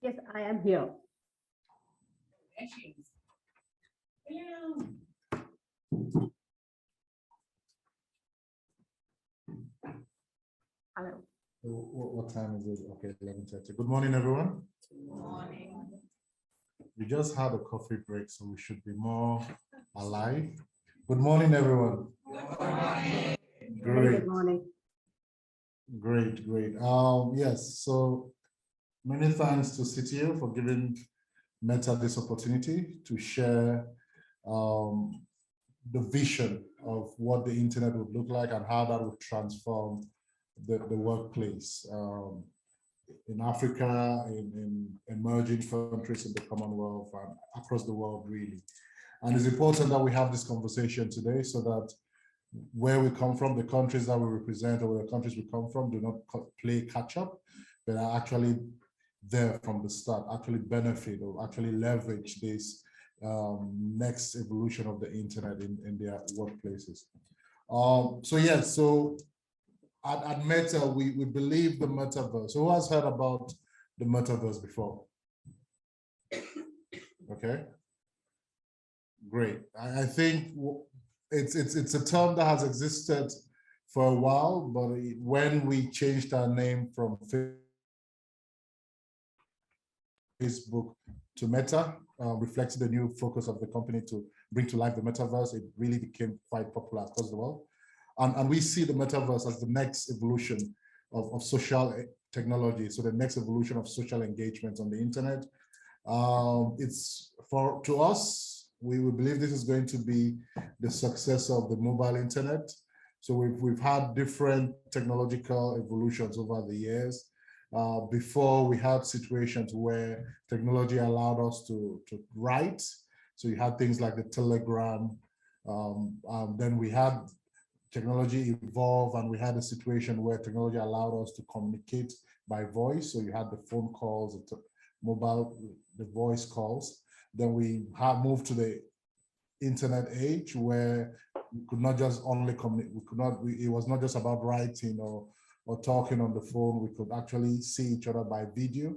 Yes, I am here. There she is. Hello. Hello. What time is it? Okay, 11:30. Good morning, everyone. Good morning. We just had a coffee break, so we should be more alive. Good morning, everyone. Good morning. Very Great, good morning. great. Yes, so many thanks to CTO for giving Meta this opportunity to share the vision of what the internet would look like and how that would transform the workplace in Africa, in emerging countries in the Commonwealth, and across the world, really. And it's important that we have this conversation today so that where we come from, the countries that we represent or the countries we come from do not play catch up, but are actually there from the start, actually benefit or actually leverage this next evolution of the internet in their workplaces. So at Meta, we believe the metaverse. So who has heard about the metaverse before? Okay, great. I think it's a term that has existed for a while, but when we changed our name from Facebook to Meta, reflected the new focus of the company to bring to life the metaverse, it really became quite popular across the world. And we see the metaverse as the next evolution of social technology. So the next evolution of social engagement on the internet. To us, we believe this is going to be the success of the mobile internet. So we've had different technological evolutions over the years. Before we had situations where technology allowed us to write. So you had things like the telegram. Then we had technology evolve and we had a situation where technology allowed us to communicate by voice. So you had the phone calls, the voice calls. Then we have moved to the internet age where we could not just only communicate, it was not just about writing or talking on the phone, we could actually see each other by video.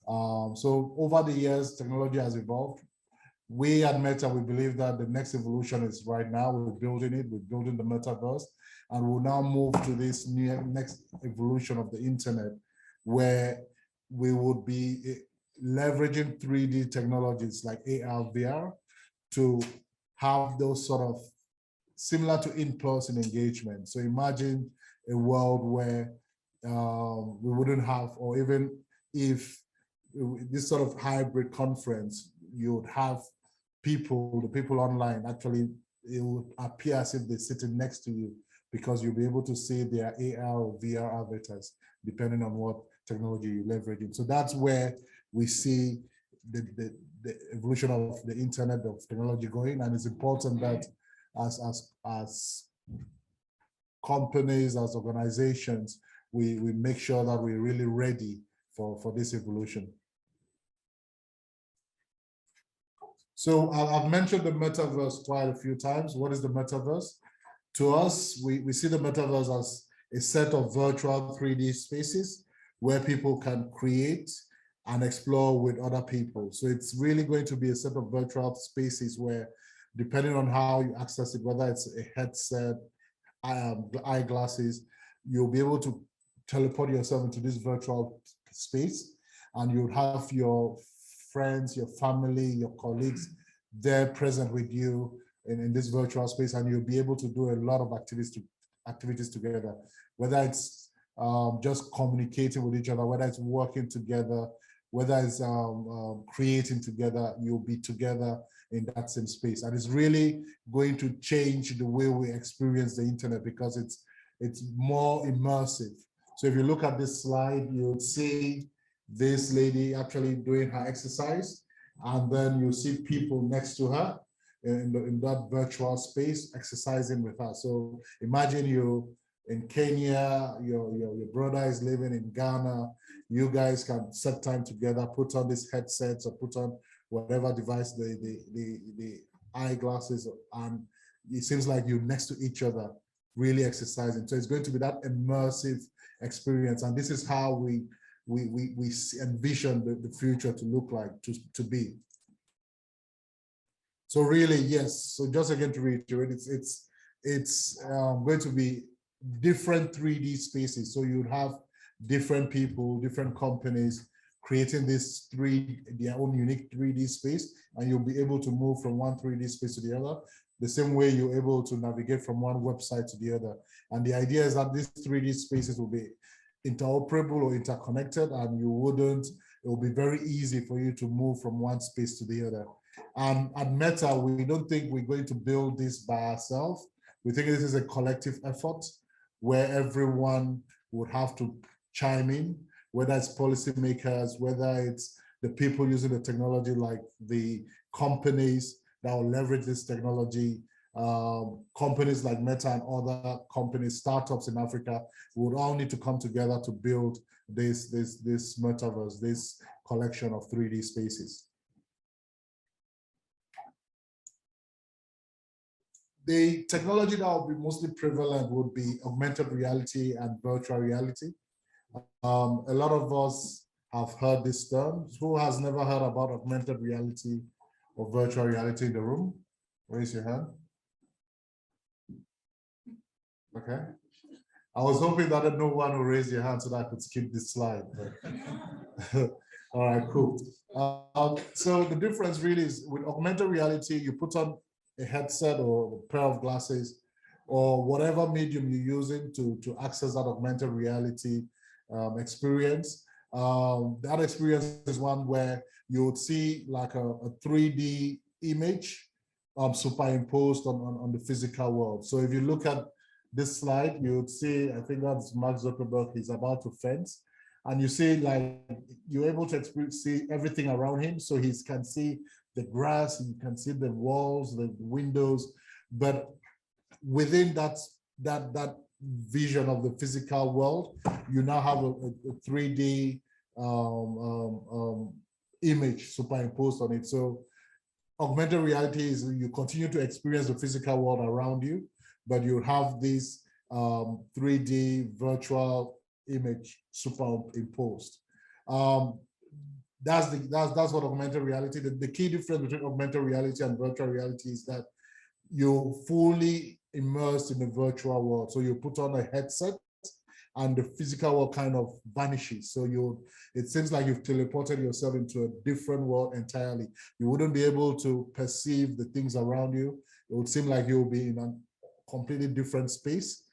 So over the years, technology has evolved. We at Meta, we believe that the next evolution is right now. We're building the metaverse, and we'll now move to this next evolution of the internet, where we would be leveraging 3D technologies like AR, VR to have those sort of similar to in-person engagement. So imagine a world where we wouldn't have, or even if this sort of hybrid conference, you would have the people online, actually, it would appear as if they're sitting next to you because you'll be able to see their AR or VR avatars, depending on what technology you're leveraging. So that's where we see the evolution of the internet of technology going. And it's important that as companies, as organizations, we make sure that we're really ready for this evolution. So I've mentioned the metaverse quite a few times. What is the metaverse? To us, we see the metaverse as a set of virtual 3D spaces where people can create and explore with other people. So it's really going to be a set of virtual spaces where, depending on how you access it, whether it's a headset, eyeglasses, you'll be able to teleport yourself into this virtual space, and you'll have your friends, your family, your colleagues there present with you in this virtual space, and you'll be able to do a lot of activities together, whether it's just communicating with each other, whether it's working together, whether it's creating together, you'll be together in that same space. And it's really going to change the way we experience the internet because it's more immersive. So if you look at this slide, you'll see this lady actually doing her exercise, and then you see people next to her in that virtual space exercising with her. So imagine you in Kenya, your brother is living in Ghana, you guys can set time together, put on these headsets or put on whatever device, the eyeglasses, and it seems like you're next to each other, really exercising. So it's going to be that immersive experience. And this is how we envision the future to look like, to be. So really, yes. So just again to reiterate, it's going to be different 3D spaces. So you'd have different people, different companies creating their own unique 3D space, and you'll be able to move from one 3D space to the other, the same way you're able to navigate from one website to the other. And the idea is that these 3D spaces will be interoperable or interconnected, and it will be very easy for you to move from one space to the other. At Meta, we don't think we're going to build this by ourselves. We think this is a collective effort where everyone would have to chime in, whether it's policymakers, whether it's the people using the technology, like the companies that will leverage this technology, companies like Meta and other companies, startups in Africa, would all need to come together to build this metaverse, this collection of 3D spaces. The technology that will be mostly prevalent would be augmented reality and virtual reality. A lot of us have heard this term. Who has never heard about augmented reality or virtual reality in the room? Raise your hand. Okay. I was hoping that no one will raise your hand so that I could skip this slide. All right, cool. So the difference really is with augmented reality, you put on a headset or a pair of glasses or whatever medium you're using to access that augmented reality experience. That experience is one where you would see like a 3D image superimposed on the physical world. So if you look at this slide, you would see, I think that's Mark Zuckerberg, he's about to fence. And you see, like, you're able to see everything around him. So he can see the grass, you can see the walls, the windows, but within that vision of the physical world, you now have a 3D image superimposed on it. So augmented reality is you continue to experience the physical world around you, but you have this 3D virtual image superimposed. That's what augmented reality. The key difference between augmented reality and virtual reality is that you're fully immersed in the virtual world. So you put on a headset and the physical world kind of vanishes. So it seems like you've teleported yourself into a different world entirely. You wouldn't be able to perceive the things around you. It would seem like you'll be in a completely different space.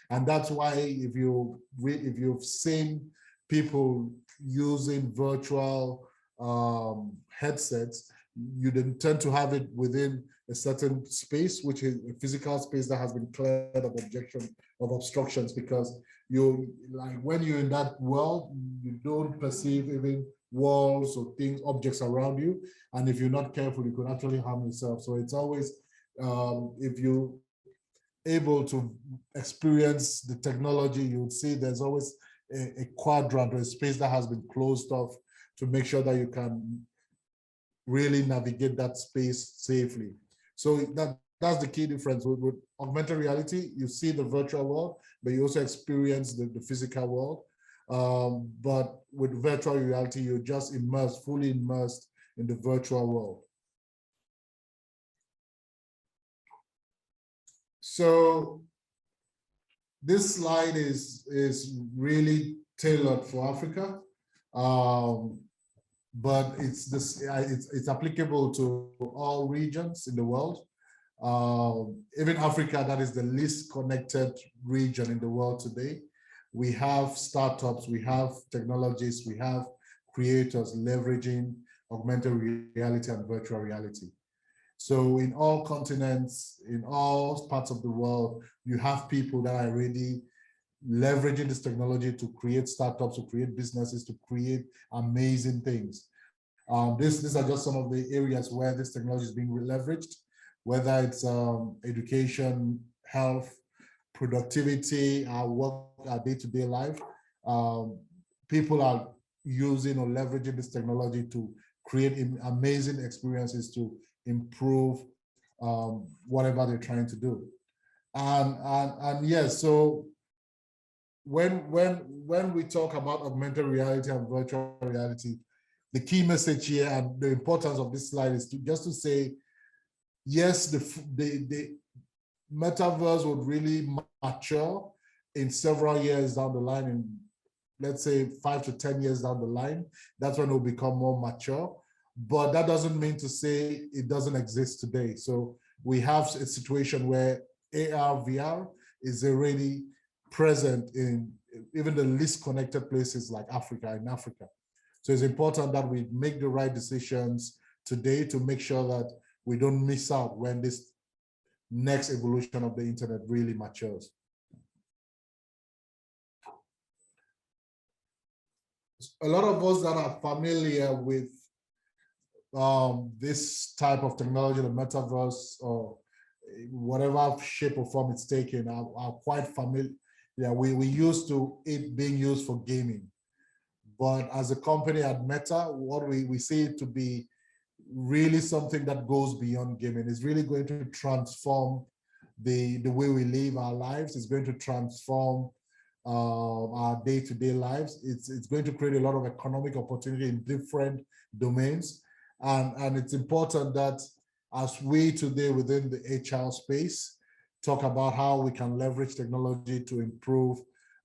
And that's why if you've seen people using virtual headsets, you then tend to have it within a certain space, which is a physical space that has been cleared of obstructions, because when you're in that world, you don't perceive even walls or objects around you. And if you're not careful, you could actually harm yourself. So it's always, if you able to experience the technology, you would see there's always a quadrant or a space that has been closed off to make sure that you can really navigate that space safely. So that's the key difference. With augmented reality, you see the virtual world, but you also experience the physical world. But with virtual reality, you're just fully immersed in the virtual world. So this slide is really tailored for Africa, but it's applicable to all regions in the world. Even Africa, that is the least connected region in the world today. We have startups, we have technologies, we have creators leveraging augmented reality and virtual reality. So in all continents, in all parts of the world, you have people that are already leveraging this technology to create startups, to create businesses, to create amazing things. These are just some of the areas where this technology is being leveraged, whether it's education, health, productivity, our work, our day-to-day life. People are using or leveraging this technology to create amazing experiences to improve whatever they're trying to do. And yes, so when we talk about augmented reality and virtual reality, the key message here and the importance of this slide is just to say, yes, the metaverse would really mature in several years down the line, in let's say 5 to 10 years down the line. That's when it will become more mature. But that doesn't mean to say it doesn't exist today. So we have a situation where AR, VR is already present in even the least connected places like Africa, in Africa. So it's important that we make the right decisions today to make sure that we don't miss out when this next evolution of the internet really matures. A lot of us that are familiar with this type of technology, the metaverse, or whatever shape or form it's taken, are quite familiar. Yeah, we used to it being used for gaming. But as a company at Meta, what we see it to be really something that goes beyond gaming. It's really going to transform the way we live our lives. It's going to transform our day-to-day lives. It's going to create a lot of economic opportunity in different domains. And it's important that as we today within the HR space talk about how we can leverage technology to improve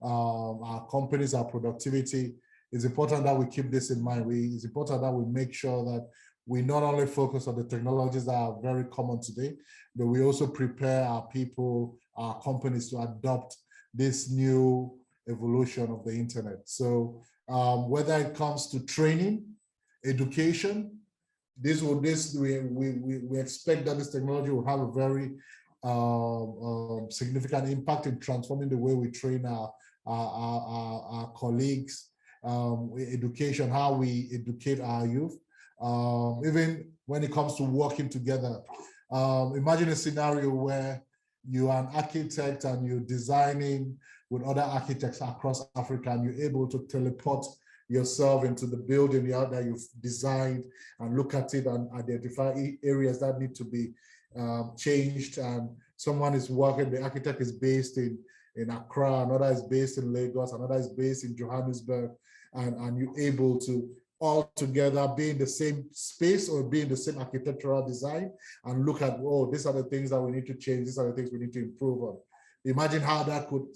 our companies, our productivity, it's important that we keep this in mind. It's important that we make sure that we not only focus on the technologies that are very common today, but we also prepare our people, our companies to adopt this new evolution of the internet. So whether it comes to training, education, we expect that this technology will have a very significant impact in transforming the way we train our colleagues, education, how we educate our youth, even when it comes to working together. Imagine a scenario where you are an architect and you're designing with other architects across Africa, and you're able to teleport yourself into the building that you've designed and look at it and identify areas that need to be changed. And someone is working, the architect is based in Accra, another is based in Lagos, another is based in Johannesburg, and you're able to all together be in the same space or be in the same architectural design and look at, oh, these are the things that we need to change, these are the things we need to improve on. Imagine how that could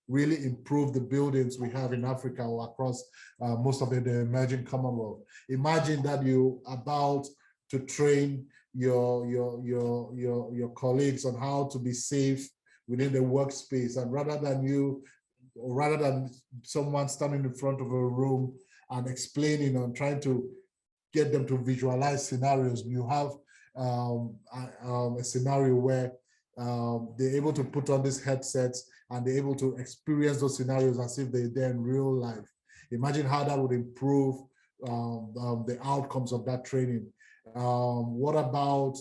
really improve the buildings we have in Africa or across most of the emerging Commonwealth. Imagine that you're about to train your colleagues on how to be safe within the workspace, and rather than someone standing in front of a room and explaining and trying to get them to visualize scenarios, you have a scenario where they're able to put on these headsets and they're able to experience those scenarios as if they're there in real life. Imagine how that would improve the outcomes of that training. What about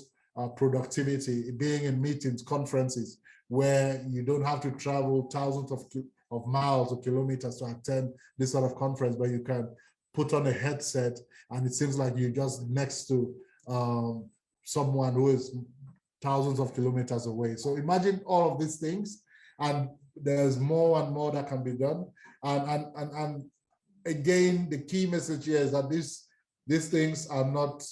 productivity, being in meetings, conferences, where you don't have to travel thousands of miles or kilometers to attend this sort of conference, but you can put on a headset and it seems like you're just next to someone who is thousands of kilometers away. So imagine all of these things, and there's more and more that can be done. And again, the key message here is that these things are not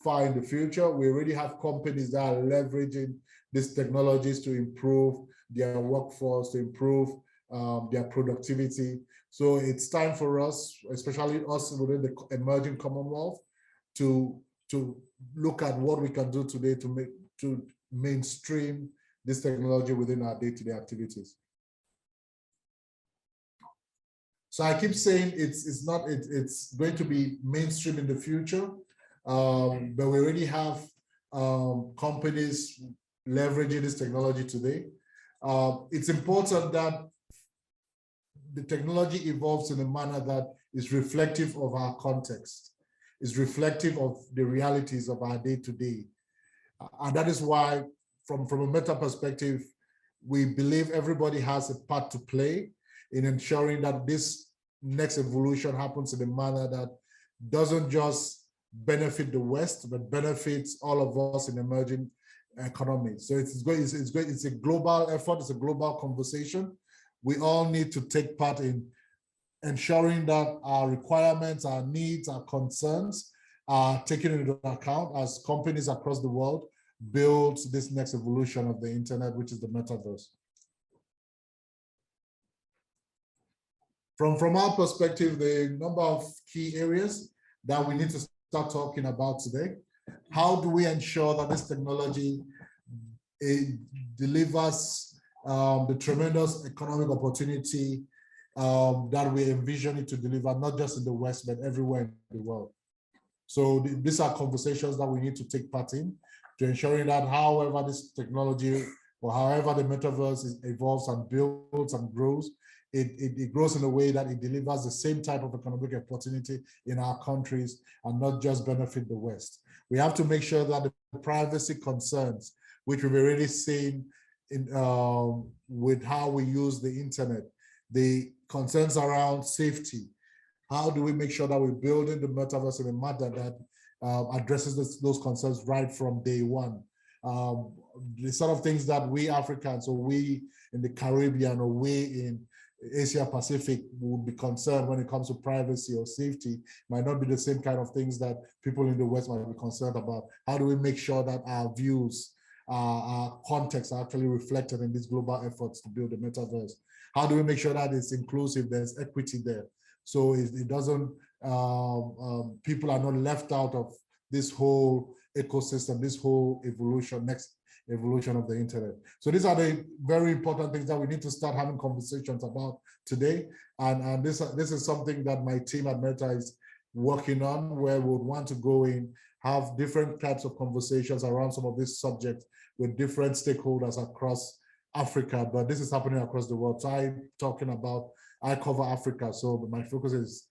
far in the future. We already have companies that are leveraging these technologies to improve their workforce, to improve their productivity. So it's time for us, especially us within the emerging Commonwealth, to look at what we can do today to mainstream this technology within our day-to-day activities. So I keep saying it's going to be mainstream in the future, but we already have companies leveraging this technology today. It's important that the technology evolves in a manner that is reflective of our context, is reflective of the realities of our day-to-day. And that is why, from a meta perspective, we believe everybody has a part to play in ensuring that this next evolution happens in a manner that doesn't just benefit the West, but benefits all of us in emerging economies. So it's a global effort, it's a global conversation. we all need to take part in ensuring that our requirements, our needs, our concerns are taken into account as companies across the world build this next evolution of the internet, which is the metaverse. From our perspective, the number of key areas that we need to start talking about today. How do we ensure that this technology delivers the tremendous economic opportunity that we envision it to deliver, not just in the West, but everywhere in the world? So these are conversations that we need to take part in to ensuring that however this technology or however the metaverse evolves and builds and grows, it grows in a way that it delivers the same type of economic opportunity in our countries and not just benefit the West. We have to make sure that the privacy concerns, which we've already seen in, with how we use the internet, the concerns around safety, how do we make sure that we're building the metaverse in a manner that addresses those concerns right from day one? The sort of things that we Africans or we in the Caribbean or we in Asia Pacific would be concerned when it comes to privacy or safety might not be the same kind of things that people in the West might be concerned about. How do we make sure that our views, our context are actually reflected in these global efforts to build the metaverse? How do we make sure that it's inclusive, there's equity there? So it doesn't, people are not left out of this whole ecosystem, this whole evolution, next evolution of the internet. So these are the very important things that we need to start having conversations about today. And this is something that my team at Meta is working on, where we would want to go in, have different types of conversations around some of these subjects with different stakeholders across Africa, but this is happening across the world. So I cover Africa, so my focus is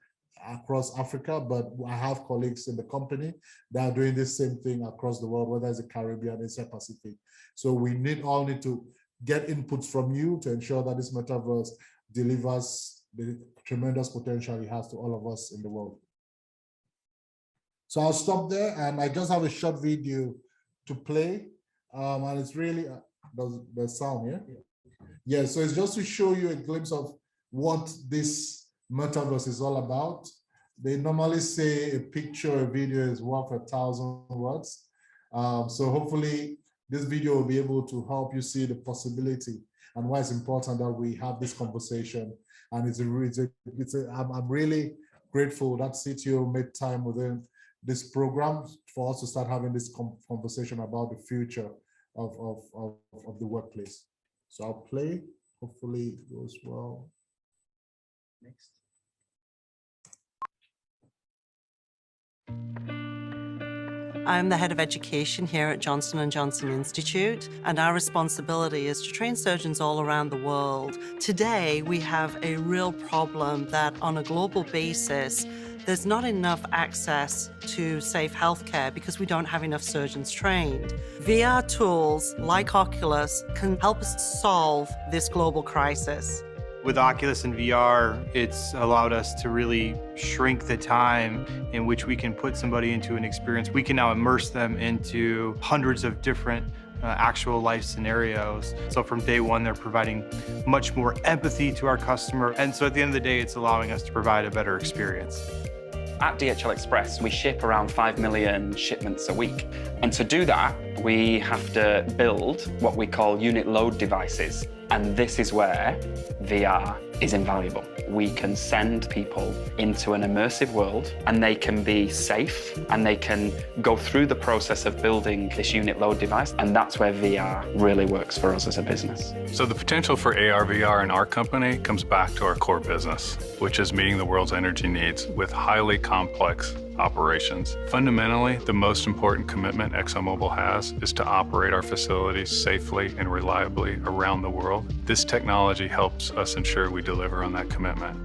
across Africa, but I have colleagues in the company that are doing the same thing across the world, whether it's the Caribbean, Asia Pacific. So we all need to get inputs from you to ensure that this metaverse delivers the tremendous potential it has to all of us in the world. So I'll stop there, and I just have a short video to play, and it's really, the sound, yeah? Yeah, so it's just to show you a glimpse of what this metaverse is all about. They normally say a picture, a video is worth 1,000 words. So hopefully this video will be able to help you see the possibility and why it's important that we have this conversation. And I'm really grateful that CTO made time within this program for us to start having this conversation about the future of the workplace. So I'll play, hopefully it goes well. Next. I'm the head of education here at Johnson & Johnson Institute, and our responsibility is to train surgeons all around the world. Today, we have a real problem that on a global basis, there's not enough access to safe healthcare because we don't have enough surgeons trained. VR tools like Oculus can help us solve this global crisis. With Oculus and VR, it's allowed us to really shrink the time in which we can put somebody into an experience. We can now immerse them into hundreds of different actual life scenarios. So from day one, they're providing much more empathy to our customer. And so at the end of the day, it's allowing us to provide a better experience. At DHL Express, we ship around 5 million shipments a week. And to do that, we have to build what we call unit load devices. And this is where VR is invaluable. We can send people into an immersive world, and they can be safe, and they can go through the process of building this unit load device. And that's where VR really works for us as a business. So the potential for AR, VR in our company comes back to our core business, which is meeting the world's energy needs with highly complex operations. Fundamentally, the most important commitment ExxonMobil has is to operate our facilities safely and reliably around the world. This technology helps us ensure we deliver on that commitment.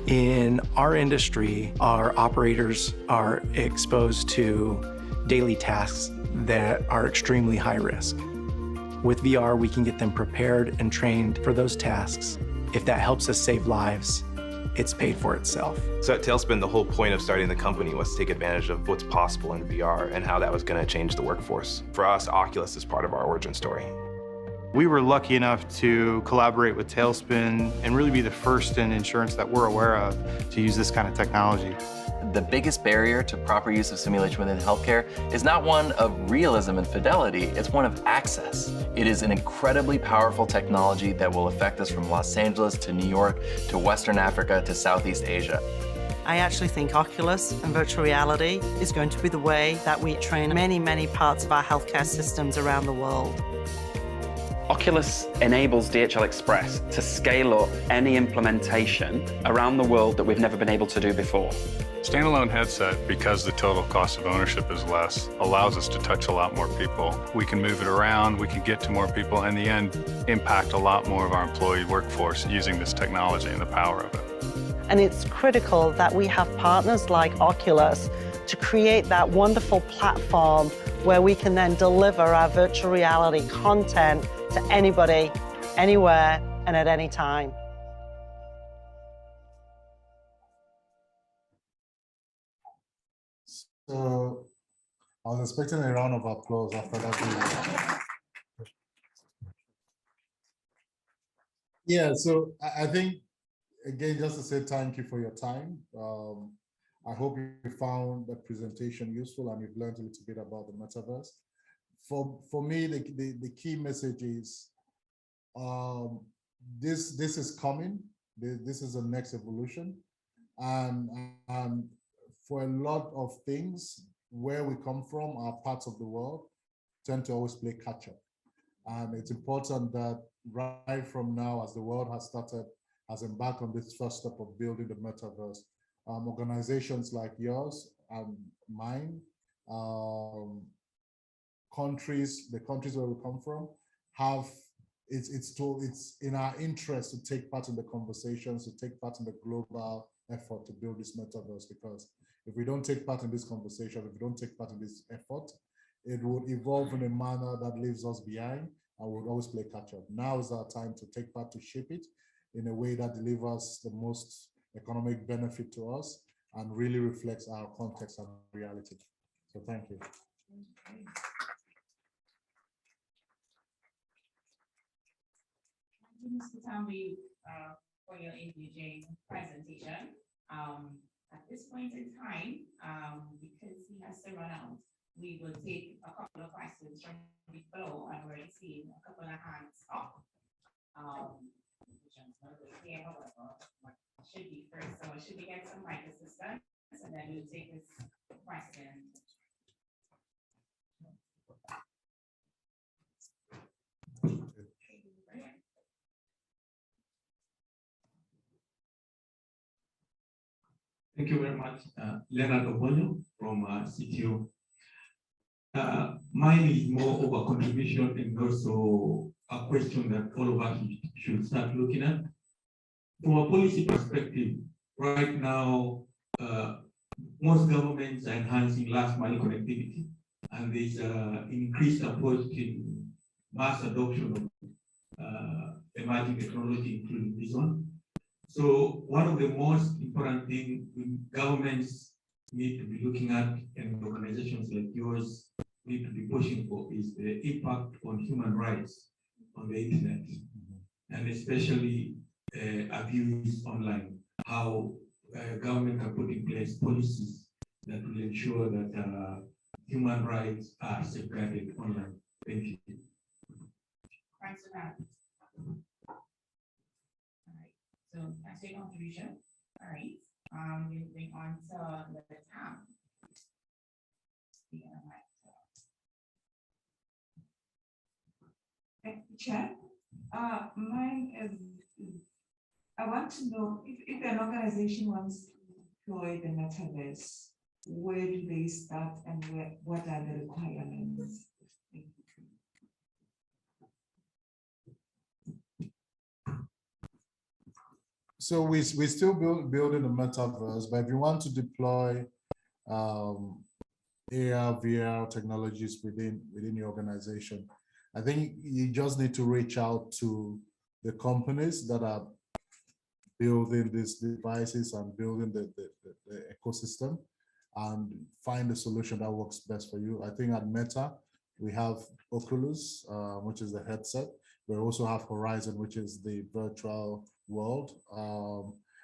In our industry, our operators are exposed to daily tasks that are extremely high risk. With VR, we can get them prepared and trained for those tasks. If that helps us save lives, it's paid for itself. So at Tailspin, the whole point of starting the company was to take advantage of what's possible in VR and how that was going to change the workforce. For us, Oculus is part of our origin story. We were lucky enough to collaborate with Tailspin and really be the first in insurance that we're aware of to use this kind of technology. The biggest barrier to proper use of simulation within healthcare is not one of realism and fidelity, it's one of access. It is an incredibly powerful technology that will affect us from Los Angeles to New York to Western Africa to Southeast Asia. I actually think Oculus and virtual reality is going to be the way that we train many parts of our healthcare systems around the world. Oculus enables DHL Express to scale up any implementation around the world that we've never been able to do before. Standalone headset, because the total cost of ownership is less, allows us to touch a lot more people. We can move it around, we can get to more people, and in the end, impact a lot more of our employee workforce using this technology and the power of it. And it's critical that we have partners like Oculus to create that wonderful platform where we can then deliver our virtual reality content to anybody, anywhere, and at any time. So I was expecting a round of applause after that video. Yeah, so I think, again, just to say thank you for your time. I hope you found the presentation useful and you've learned a little bit about the metaverse. For me, the key message is this is coming. This is the next evolution. And for a lot of things, where we come from, our parts of the world tend to always play catch up. And it's important that right from now, as the world has embarked on this first step of building the metaverse, organizations like yours and mine, the countries where we come from, it's in our interest to take part in the conversations, to take part in the global effort to build this metaverse, because if we don't take part in this conversation, if we don't take part in this effort, it would evolve in a manner that leaves us behind and we'll always play catch up. Now is our time to take part, to shape it in a way that delivers the most economic benefit to us and really reflects our context and reality. So thank you. Thank you, Mr. Tambeayuk, for your engaging presentation. At this point in time, because he has to run out, we will take a couple of questions from the floor, and we're already seeing a couple of hands up. Which I'm not really clear, however, what should be first. So should we get some mic assistance, and then we'll take this question. Thank you very much, Leonard Obonyo from CTO. Mine is more of a contribution and also a question that all of us should start looking at. From a policy perspective, right now, most governments are enhancing last mile connectivity, and there's an increased approach to mass adoption of emerging technology, including this one. So one of the most important things governments need to be looking at, and organizations like yours need to be pushing for, is the impact on human rights on the internet, and especially abuse online. How government can put in place policies that will ensure that human rights are safeguarded online. Thank you. Thanks for that. So that's your contribution. All right. Moving on to the Tam. Chair, mine is, I want to know if an organization wants to deploy the metaverse, where do they start and what are the requirements? So we're still building the metaverse, but if you want to deploy AR, VR technologies within your organization, I think you just need to reach out to the companies that are building these devices and building the ecosystem and find a solution that works best for you. I think at Meta, we have Oculus, which is the headset. We also have Horizon, which is the virtual world.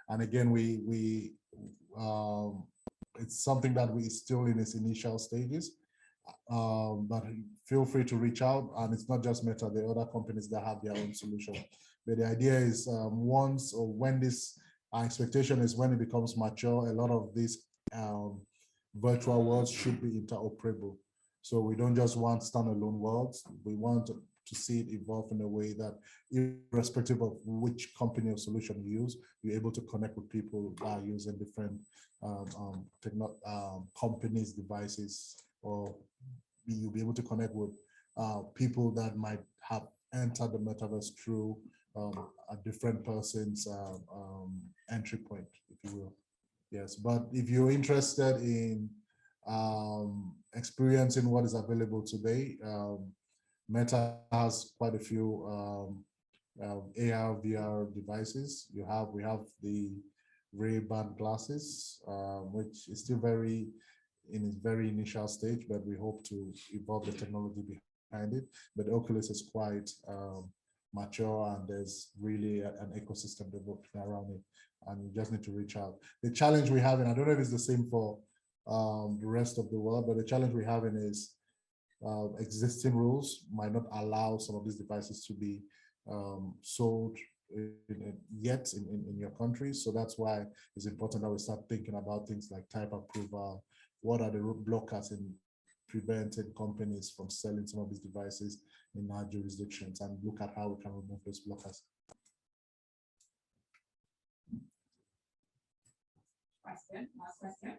And again, it's something that we still in its initial stages. But feel free to reach out, and it's not just Meta, there are other companies that have their own solution. But the idea is once or when this, our expectation is when it becomes mature, a lot of these virtual worlds should be interoperable. So we don't just want standalone worlds, we want to see it evolve in a way that irrespective of which company or solution you use, you're able to connect with people that are using different companies, devices, or you'll be able to connect with people that might have entered the metaverse through a different person's entry point, if you will. Yes, but if you're interested in experiencing what is available today, Meta has quite a few AR, VR devices. We have the Ray-Ban glasses, which is still in its very initial stage, but we hope to evolve the technology behind it. But the Oculus is quite mature, and there's really an ecosystem developing around it, and you just need to reach out. The challenge we have, and I don't know if it's the same for the rest of the world, but the challenge we have is existing rules might not allow some of these devices to be sold yet in your country. So that's why it's important that we start thinking about things like type approval. What are the blockers in preventing companies from selling some of these devices in our jurisdictions, and look at how we can remove those blockers. Last question.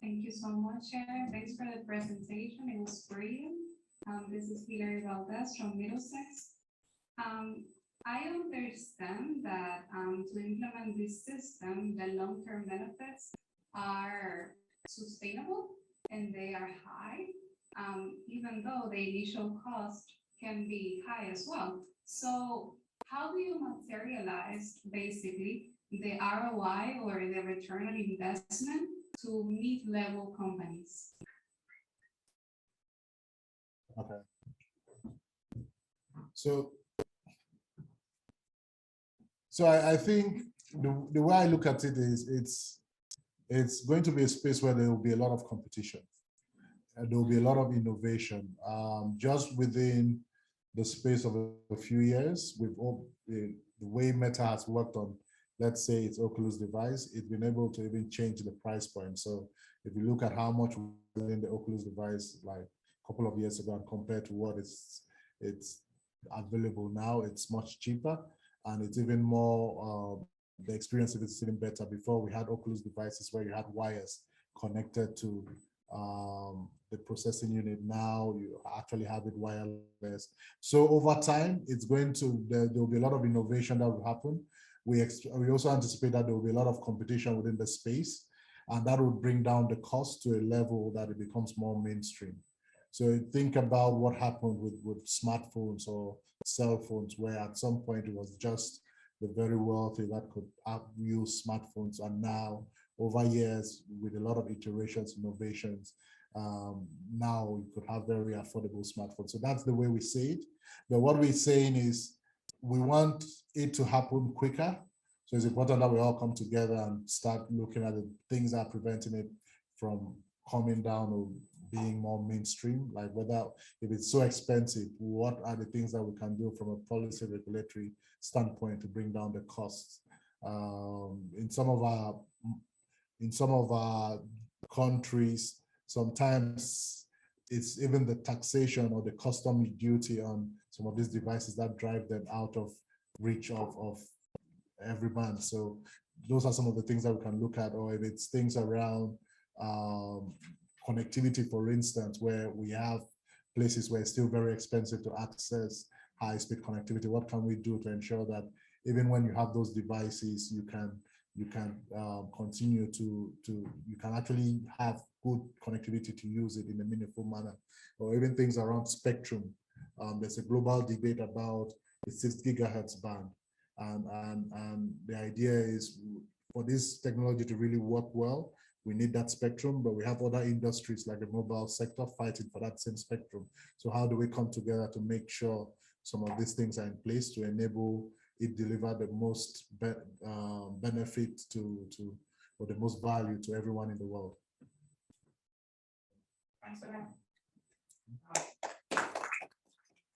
Thank you so much, Chair. Thanks for the presentation. It was brilliant. This is Hilary Valdez from Middlesex. I understand that to implement this system, the long-term benefits are sustainable and they are high, even though the initial cost can be high as well. So how do you materialize basically the ROI or the return on investment to mid-level companies? Okay. So I think the way I look at it is it's going to be a space where there will be a lot of competition. There will be a lot of innovation. Just within the space of a few years, the way Meta has worked on, let's say, its Oculus device, it's been able to even change the price point. So if you look at how much within the Oculus device like a couple of years ago and compared to what it's available now, it's much cheaper, and it's even more, the experience of it's even better. Before, we had Oculus devices where you had wires connected to the processing unit. Now you actually have it wireless. So over time, it's going to, there will be a lot of innovation that will happen. We also anticipate that there will be a lot of competition within the space, and that will bring down the cost to a level that it becomes more mainstream. So think about what happened with smartphones or cell phones, where at some point it was just the very wealthy that could use smartphones, and now over years with a lot of iterations, innovations, now you could have very affordable smartphones. So that's the way we see it. But what we're saying is we want it to happen quicker. So it's important that we all come together and start looking at the things that are preventing it from coming down or being more mainstream, like whether, if it's so expensive, what are the things that we can do from a policy regulatory standpoint to bring down the costs? In some of our countries, sometimes it's even the taxation or the custom duty on some of these devices that drive them out of reach of everyone. So those are some of the things that we can look at, or if it's things around connectivity, for instance, where we have places where it's still very expensive to access high-speed connectivity. What can we do to ensure that even when you have those devices, you can continue you can actually have good connectivity to use it in a meaningful manner, or even things around spectrum. There's a global debate about the 6 gigahertz band, and the idea is for this technology to really work well, we need that spectrum, but we have other industries like the mobile sector fighting for that same spectrum. So how do we come together to make sure some of these things are in place to enable it deliver the most benefit or the most value to everyone in the world. Thanks for that.